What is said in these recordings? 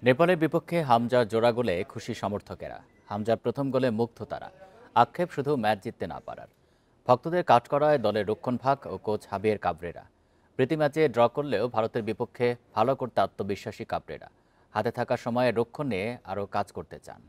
নেপালের বিপক্ষে হামজার জোড়া গোলে খুশি সমর্থকেরা। হামজার প্রথম গোলে মুগ্ধ তারা। আক্ষেপ শুধু ম্যাচ জিততে না পারার। ভক্তদের কাঠগড়ায় দলের রক্ষণভাগ ও কোচ হাবিয়ের কাবরেরা। প্রীতি ম্যাচে ড্র করলেও ভারতের বিপক্ষে ভালো করতে আত্মবিশ্বাসী কাবরেরা। হাতে থাকা সময়ে রক্ষণ নিয়ে আরও কাজ করতে চান।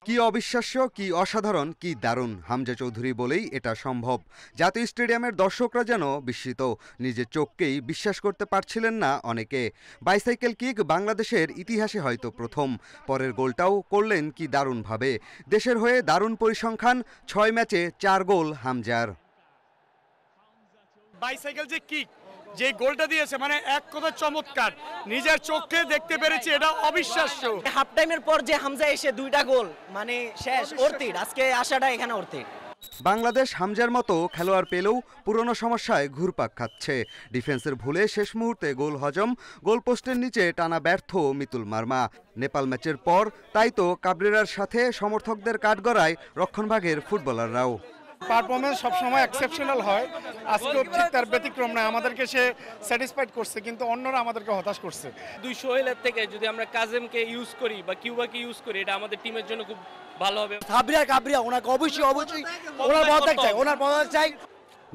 কি অবিশ্বাস্য, কি অসাধারণ, কি দারুণ! হামজা চৌধুরী বলেই এটা সম্ভব। জাতীয় স্টেডিয়ামের দর্শকরা যেন বিস্মিত, নিজের চোখকেই বিশ্বাস করতে পারছিলেন না অনেকে। বাইসাইকেল কিক বাংলাদেশের ইতিহাসে হয়তো প্রথম। পরের গোলটাও করলেন কি দারুণভাবে। দেশের হয়ে দারুণ পরিসংখ্যান, 6 ম্যাচে 4 গোল হামজার। বাইসাইকেল যে কিক, যে গোলটা দিয়েছে মানে এক কথা চমৎকার। নিজের চোখে দেখতে পেরেছি, এটা অবিশ্বাস্য। হাফ টাইমের পর যে হামজা এসে 2টা গোল, মানে শেষ অর্থির। আজকে আসাটা এখানে অর্থির। বাংলাদেশ হামজার মতো খেলোয়াড় পেলেও পুরনো সমস্যায় ঘুরপাক খাচ্ছে। ডিফেন্সের ভুলে শেষ মুহূর্তে গোল হজম, গোলপোস্টের নিচে টানা ব্যর্থ মিতুল মার্মা। নেপাল ম্যাচের পর তাই তো কাবরেরার সাথে সমর্থকদের কাঠগড়ায় রক্ষণভাগের ফুটবলাররাও। পারফরমেন্স সবসময় এক্সেপশনাল হয়, আজকেও ঠিক তার ব্যতিক্রম নয়। আমাদেরকে সে স্যাটিসফাইড করছে, কিন্তু অন্যরা আমাদেরকে হতাশ করছে। 200 হেলের থেকে যদি আমরা কাজেমকে ইউজ করি বা কিউবাকে ইউজ করি, এটা আমাদের টিমের জন্য খুব ভালো হবে। কাবরিয়া ওনাকে অবশ্যই ওনার পদত্যাগ চাই।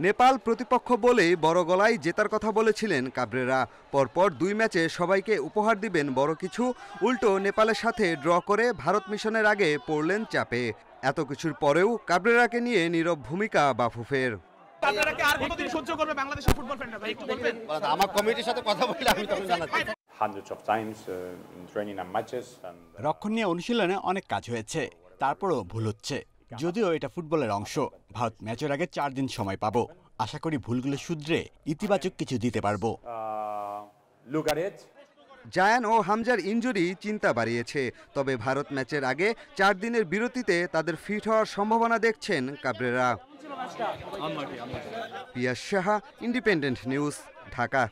নেপাল প্রতিপক্ষ বলেই বড় গলায় জেতার কথা বলেছিলেন কাবরেরা। পরপর 2 ম্যাচে সবাইকে উপহার দিবেন বড় কিছু। উল্টো নেপালের সাথে ড্র করে ভারত মিশনের আগে পড়লেন চাপে। এত কিছুর পরেও কাবরেরাকে নিয়ে নীরব ভূমিকা বাফুফের। আমার কমিটির সাথে কথা বলে আমি তখন জানাচ্ছি। রক্ষণ নিয়ে অনুশীলনে অনেক কাজ হয়েছে, তারপরও ভুল হচ্ছে। যদিও এটা ফুটবলের অংশ। ভারত ম্যাচের আগে 4 দিন সময় পাবো। আশা করি ভুলগুলো শুধরে ইতিবাচক কিছু দিতে পারবো। জায়ান ও হামজার ইনজুরি চিন্তা বাড়িয়েছে। তবে ভারত ম্যাচের আগে 4 দিনের বিরতিতে তাদের ফিট হওয়ার সম্ভাবনা দেখছেন কাবরেরা। পিয়াস সাহা, ইন্ডিপেন্ডেন্ট নিউজ, ঢাকা।